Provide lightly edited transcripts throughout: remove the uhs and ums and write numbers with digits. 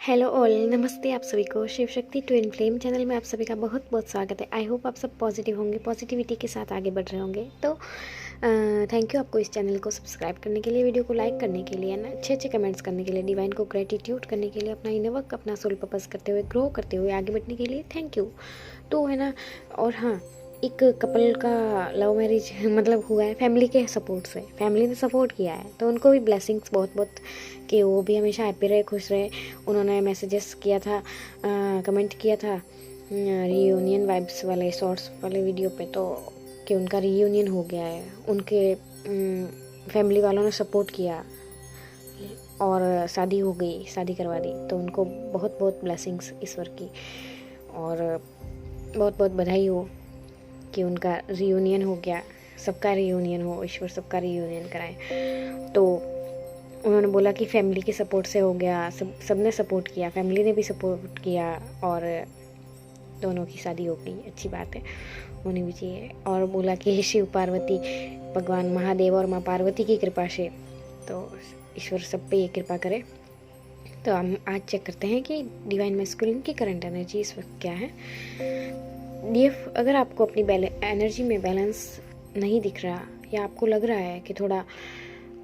Hello all, नमस्ते आप सभी को। Shiv Shakti twin flame channel में आप सभी का बहुत बहुत स्वागत है। आई होप आप सब पॉजिटिव होंगे, पॉजिटिविटी के साथ आगे बढ़ रहे होंगे। तो थैंक यू आपको इस चैनल को सब्सक्राइब करने के लिए, वीडियो को लाइक करने के लिए, ना अच्छे अच्छे कमेंट्स करने के लिए, डिवाइन को ग्रेटिट्यूड करने के लिए, अपना इनर वर्क, अपना सोल पर्पस करते हुए, ग्रो करते हुए आगे बढ़ने के लिए थैंक यू। तो है ना, और हाँ, एक कपल का लव मैरिज मतलब हुआ है फैमिली के सपोर्ट से। फैमिली ने सपोर्ट किया है तो उनको भी ब्लेसिंग्स बहुत बहुत, कि वो भी हमेशा हैप्पी रहे, खुश रहे। उन्होंने मैसेजेस किया था, कमेंट किया था रीयूनियन वाइब्स वाले शॉर्ट्स वाले वीडियो पे, तो कि उनका रीयूनियन हो गया है। उनके फैमिली वालों ने सपोर्ट किया और शादी हो गई, शादी करवा दी। तो उनको बहुत बहुत ब्लेसिंग्स ईश्वर की, और बहुत बहुत बधाई हो कि उनका रीयूनियन हो गया। सबका रीयूनियन हो, ईश्वर सबका रीयूनियन कराए। तो उन्होंने बोला कि फैमिली के सपोर्ट से हो गया, सबने सपोर्ट किया, फैमिली ने भी सपोर्ट किया और दोनों की शादी हो गई। अच्छी बात है, होनी भी चाहिए। और बोला कि शिव पार्वती, भगवान महादेव और माँ पार्वती की कृपा से, तो ईश्वर सब पे ये कृपा करे। तो हम आज चेक करते हैं कि डिवाइन मैस्कुलिन की करंट एनर्जी इस वक्त क्या है। डीएफ, अगर आपको अपनी एनर्जी में बैलेंस नहीं दिख रहा, या आपको लग रहा है कि थोड़ा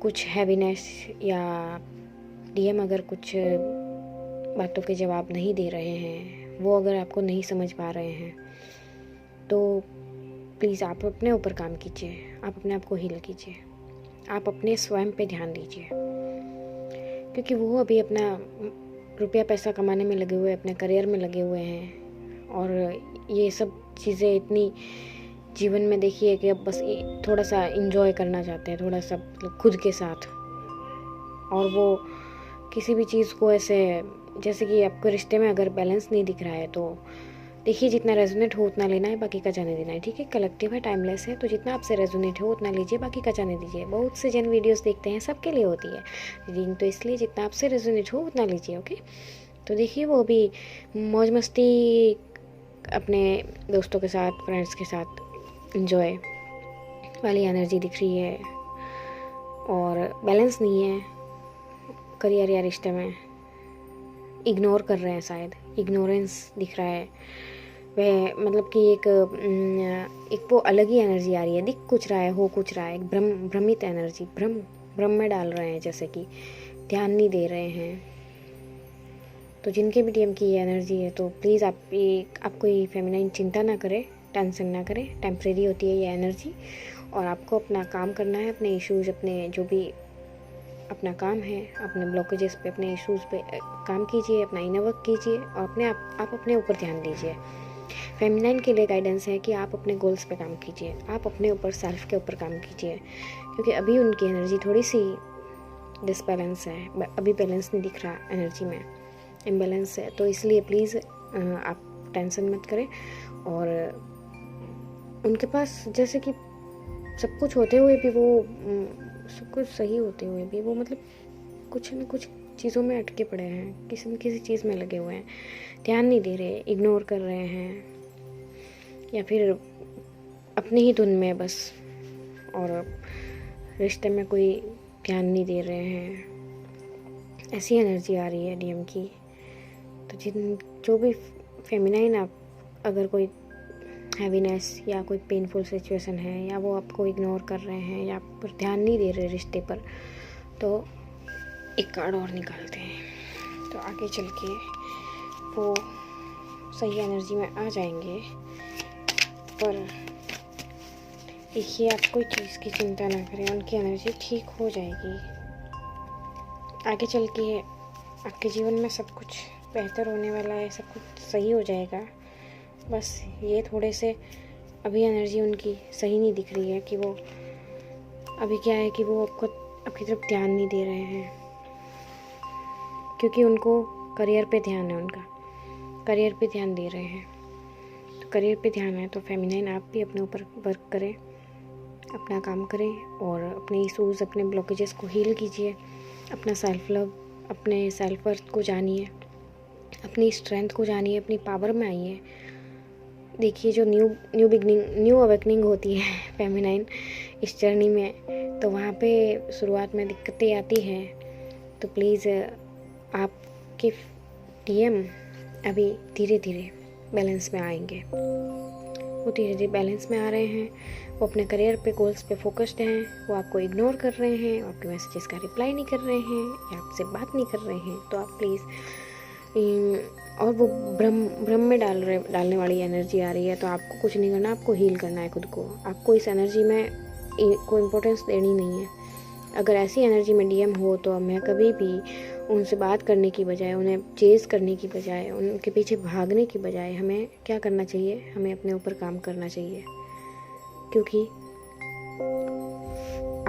कुछ हैवीनेस, या डीएम अगर कुछ बातों के जवाब नहीं दे रहे हैं, वो अगर आपको नहीं समझ पा रहे हैं, तो प्लीज़ आप अपने ऊपर काम कीजिए, आप अपने आप को हील कीजिए, आप अपने स्वयं पे ध्यान दीजिए। क्योंकि वो अभी अपना रुपया पैसा कमाने में लगे हुए, अपने करियर में लगे हुए हैं, और ये सब चीज़ें इतनी जीवन में देखिए कि अब बस थोड़ा सा इंजॉय करना चाहते हैं, थोड़ा सा मतलब खुद के साथ। और वो किसी भी चीज़ को ऐसे, जैसे कि आपको रिश्ते में अगर बैलेंस नहीं दिख रहा है, तो देखिए जितना रेजोनेट हो उतना लेना है, बाकी का जाने देना है। ठीक है, कलेक्टिव है, टाइमलेस है, तो जितना आपसे रेजोनेट हो उतना लीजिए, बाकी का जाने दीजिए। बहुत से जन वीडियोस देखते हैं, सबके लिए होती है रीडिंग, तो इसलिए जितना आपसे रेजोनेट हो उतना लीजिए। ओके, तो देखिए वो भी मौज मस्ती अपने दोस्तों के साथ, फ्रेंड्स के साथ इंजॉय वाली एनर्जी दिख रही है, और बैलेंस नहीं है करियर या रिश्ते में। इग्नोर कर रहे हैं, शायद इग्नोरेंस दिख रहा है। वह मतलब कि एक वो अलग ही एनर्जी आ रही है, दिख कुछ रहा है, हो कुछ रहा है, एक भ्रमित एनर्जी, भ्रम में डाल रहे हैं, जैसे कि ध्यान नहीं दे रहे हैं। तो जिनके भी डीएम की ये एनर्जी है, तो प्लीज़ आप कोई फेमिनाइन चिंता ना करें, टेंशन ना करें। टेम्परेरी होती है ये एनर्जी, और आपको अपना काम करना है, अपने इश्यूज़, अपने जो भी अपना काम है, अपने ब्लॉकेजेस पे, अपने इश्यूज़ पे काम कीजिए, अपना इनर वर्क कीजिए, और आप अपने ऊपर ध्यान दीजिए। फेमिनाइन के लिए गाइडेंस है कि आप अपने गोल्स पे काम कीजिए, आप अपने ऊपर, सेल्फ के ऊपर काम कीजिए। क्योंकि अभी उनकी एनर्जी थोड़ी सी डिसबैलेंस है, अभी बैलेंस नहीं दिख रहा एनर्जी में, इम्बैलेंस है। तो इसलिए प्लीज़ आप टेंशन मत करें। और उनके पास जैसे कि सब कुछ होते हुए भी वो, सब कुछ सही होते हुए भी वो मतलब कुछ न कुछ चीज़ों में अटके पड़े हैं, किसी न किसी चीज़ में लगे हुए हैं, ध्यान नहीं दे रहे, इग्नोर कर रहे हैं, या फिर अपनी ही धुन में बस, और रिश्ते में कोई ध्यान नहीं दे रहे हैं। ऐसी एनर्जी आ रही है डीएम की। तो जो भी फेमिनाइन, आप अगर कोई हैवीनेस या कोई पेनफुल सिचुएशन है, या वो आपको इग्नोर कर रहे हैं, या आप पर ध्यान नहीं दे रहे रिश्ते पर, तो एक कार्ड और निकालते हैं, तो आगे चल के वो सही एनर्जी में आ जाएंगे। पर देखिए, आप कोई चीज़ की चिंता ना करें, उनकी एनर्जी ठीक हो जाएगी। आगे चल के आपके जीवन में सब कुछ बेहतर होने वाला है, सब कुछ सही हो जाएगा। बस ये थोड़े से अभी एनर्जी उनकी सही नहीं दिख रही है, कि वो अभी क्या है कि वो आपकी तरफ ध्यान नहीं दे रहे हैं, क्योंकि उनको करियर पे ध्यान है, उनका करियर पे ध्यान दे रहे हैं। तो करियर पे ध्यान है, तो फेमिनाइन आप भी अपने ऊपर वर्क करें, अपना काम करें, और अपने इशूज़, अपने ब्लॉकेजेस को हील कीजिए। अपना सेल्फ लव, अपने सेल्फ वर्थ को जानिए, अपनी स्ट्रेंथ को जानिए, अपनी पावर में आइए। देखिए, जो न्यू बिगनिंग, न्यू अवेकनिंग होती है फेमिनाइन इस जर्नी में, तो वहाँ पे शुरुआत में दिक्कतें आती हैं। तो प्लीज़ आपके डीएम अभी धीरे धीरे बैलेंस में आएंगे। वो धीरे धीरे बैलेंस में आ रहे हैं, वो अपने करियर पे, गोल्स पे फोकस्ड हैं, वो आपको इग्नोर कर रहे हैं, आपके मैसेजेस का रिप्लाई नहीं कर रहे हैं या आपसे बात नहीं कर रहे हैं। तो आप प्लीज़, और वो भ्रम में डालने वाली एनर्जी आ रही है, तो आपको कुछ नहीं करना, आपको हील करना है खुद को। आपको इस एनर्जी में को इम्पोर्टेंस देनी नहीं है। अगर ऐसी एनर्जी में डीएम हो तो हमें कभी भी उनसे बात करने की बजाय, उन्हें चेज़ करने की बजाय, उनके पीछे भागने की बजाय हमें क्या करना चाहिए, हमें अपने ऊपर काम करना चाहिए। क्योंकि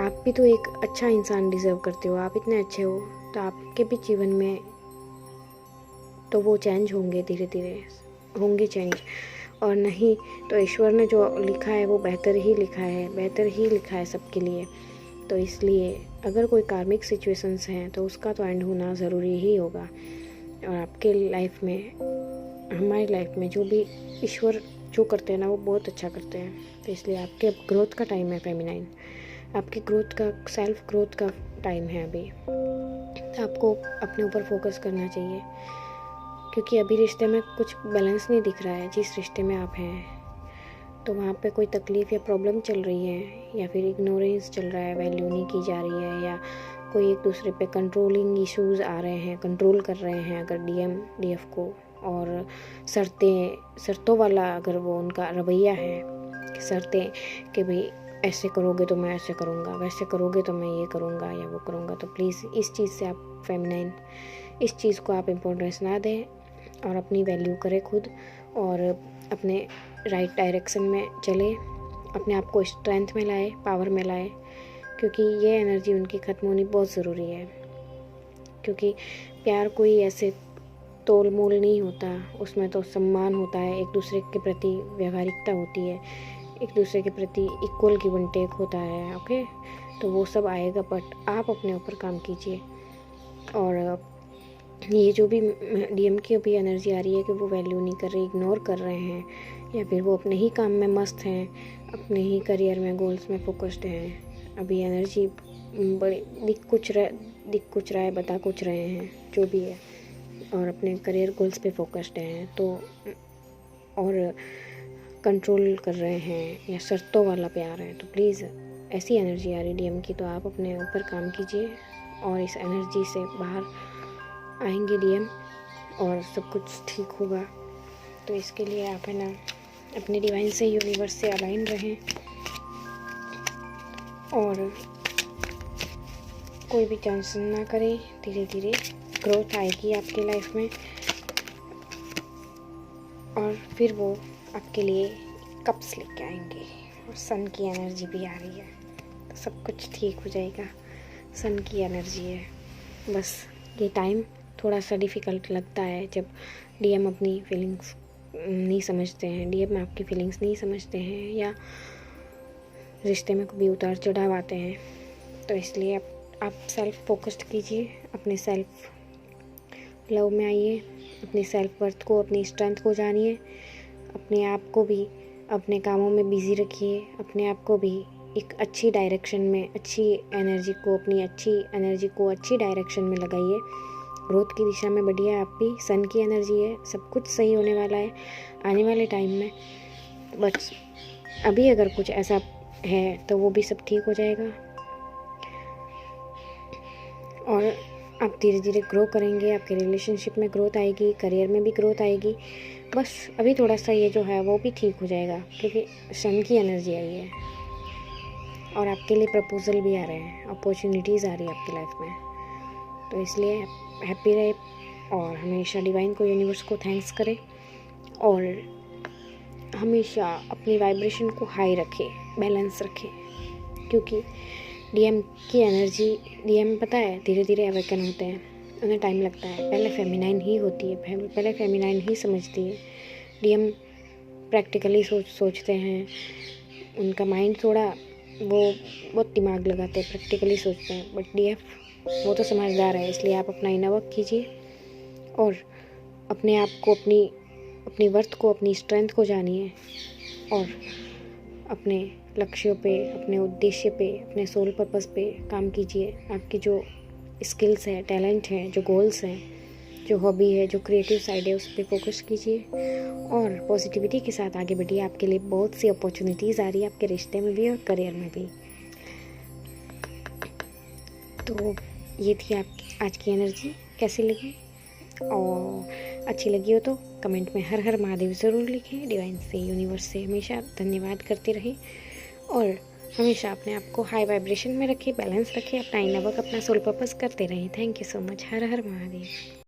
आप भी तो एक अच्छा इंसान डिज़र्व करते हो, आप इतने अच्छे हो, तो आपके भी जीवन में तो वो चेंज होंगे, धीरे धीरे होंगे चेंज। और नहीं तो ईश्वर ने जो लिखा है वो बेहतर ही लिखा है, बेहतर ही लिखा है सबके लिए। तो इसलिए अगर कोई कार्मिक सिचुएशंस हैं तो उसका तो एंड होना ज़रूरी ही होगा। और आपके लाइफ में, हमारी लाइफ में जो भी ईश्वर जो करते हैं ना, वो बहुत अच्छा करते हैं। तो इसलिए आपके अब ग्रोथ का टाइम है फेमिनाइन, आपकी ग्रोथ का, सेल्फ ग्रोथ का टाइम है अभी। तो आपको अपने ऊपर फोकस करना चाहिए, क्योंकि अभी रिश्ते में कुछ बैलेंस नहीं दिख रहा है। जिस रिश्ते में आप हैं तो वहाँ पे कोई तकलीफ़ या प्रॉब्लम चल रही है, या फिर इग्नोरेंस चल रहा है, वैल्यू नहीं की जा रही है, या कोई एक दूसरे पे कंट्रोलिंग इश्यूज़ आ रहे हैं, कंट्रोल कर रहे हैं अगर डीएफ को। और शर्तों वाला अगर वो उनका रवैया है, शर्तें कि भाई ऐसे करोगे तो मैं ऐसे करूँगा, वैसे करोगे तो मैं ये करूँगा या वो करूँगा, तो प्लीज़ इस चीज़ से आप फेमिनाइन, इस चीज़ को आप इम्पोर्टेंस ना दें और अपनी वैल्यू करें खुद, और अपने राइट डायरेक्शन में चले, अपने आप को स्ट्रेंथ में लाए, पावर में लाए। क्योंकि ये एनर्जी उनकी ख़त्म होनी बहुत ज़रूरी है। क्योंकि प्यार कोई ऐसे तोल मोल नहीं होता, उसमें तो सम्मान होता है, एक दूसरे के प्रति व्यवहारिकता होती है, एक दूसरे के प्रति इक्वल गिव एंड टेक होता है। ओके, तो वो सब आएगा, बट आप अपने ऊपर काम कीजिए। और ये जो भी डीएम की अभी एनर्जी आ रही है कि वो वैल्यू नहीं कर रहे, इग्नोर कर रहे हैं, या फिर वो अपने ही काम में मस्त हैं, अपने ही करियर में, गोल्स में फोकस्ड हैं, अभी एनर्जी बड़ी दिख कुछ रहा है, बता कुछ रहे हैं, जो भी है, और अपने करियर गोल्स पे फोकस्ड हैं, तो और कंट्रोल कर रहे हैं या शर्तों वाला प्यार है, तो प्लीज़ ऐसी एनर्जी आ रही डीएम की, तो आप अपने ऊपर काम कीजिए और इस एनर्जी से बाहर आएंगे डीएम, और सब कुछ ठीक होगा। तो इसके लिए आप है ना अपने डिवाइन से, यूनिवर्स से अलाइन रहें, और कोई भी टेंशन ना करें। धीरे धीरे ग्रोथ आएगी आपकी लाइफ में, और फिर वो आपके लिए कप्स लेके आएंगे, और सन की एनर्जी भी आ रही है, तो सब कुछ ठीक हो जाएगा। सन की एनर्जी है, बस ये टाइम थोड़ा सा डिफ़िकल्ट लगता है जब डीएम अपनी फीलिंग्स नहीं समझते हैं, डीएम आपकी फीलिंग्स नहीं समझते हैं, या रिश्ते में कभी उतार चढ़ाव आते हैं। तो इसलिए आप सेल्फ फोकस्ड कीजिए, अपने सेल्फ लव में आइए, अपनी सेल्फ वर्थ को, अपनी स्ट्रेंथ को जानिए, अपने आप को भी अपने कामों में बिज़ी रखिए, अपने आप को भी एक अच्छी डायरेक्शन में, अच्छी एनर्जी को, अपनी अच्छी एनर्जी को अच्छी डायरेक्शन में लगाइए, ग्रोथ की दिशा में बढ़िए। आप भी सन की एनर्जी है, सब कुछ सही होने वाला है आने वाले टाइम में। बट अभी अगर कुछ ऐसा है तो वो भी सब ठीक हो जाएगा, और आप धीरे धीरे ग्रो करेंगे, आपके रिलेशनशिप में ग्रोथ आएगी, करियर में भी ग्रोथ आएगी। बस अभी थोड़ा सा ये जो है वो भी ठीक हो जाएगा, क्योंकि सन की एनर्जी आई है, और आपके लिए प्रपोजल भी आ रहे हैं, अपॉर्चुनिटीज़ आ रही है आपकी लाइफ में। तो इसलिए हैप्पी रहे, और हमेशा डिवाइन को, यूनिवर्स को थैंक्स करें, और हमेशा अपनी वाइब्रेशन को हाई रखें, बैलेंस रखें। क्योंकि डीएम की एनर्जी, डीएम पता है धीरे धीरे अवेकन होते हैं, उन्हें टाइम लगता है, पहले फेमिनाइन ही होती है, पहले फेमिनाइन ही समझती है। डीएम प्रैक्टिकली सोचते हैं, उनका माइंड थोड़ा वो बहुत दिमाग लगाते हैं, प्रैक्टिकली सोचते हैं, बट डीएफ वो तो समझदार है। इसलिए आप अपना इनर वर्क कीजिए, और अपने आप को, अपनी वर्थ को, अपनी स्ट्रेंथ को जानिए, और अपने लक्ष्यों पे, अपने उद्देश्य पे, अपने सोल पर्पस पे काम कीजिए। आपकी जो स्किल्स हैं, टैलेंट हैं, जो गोल्स हैं, जो हॉबी है, जो क्रिएटिव साइड है, उस पर फोकस कीजिए और पॉजिटिविटी के साथ आगे बढ़िए। आपके लिए बहुत सी अपॉर्चुनिटीज़ आ रही है, आपके रिश्ते में भी और करियर में भी। तो ये थी आपकी आज की एनर्जी। कैसी लगी और अच्छी लगी हो तो कमेंट में हर हर महादेव ज़रूर लिखें। डिवाइन से, यूनिवर्स से हमेशा धन्यवाद करते रहें और हमेशा अपने आप को हाई वाइब्रेशन में रखें, बैलेंस रखें, अपना इनर वर्क, अपना सोल पर्पस करते रहें। Thank you so much. Her her Mahadev.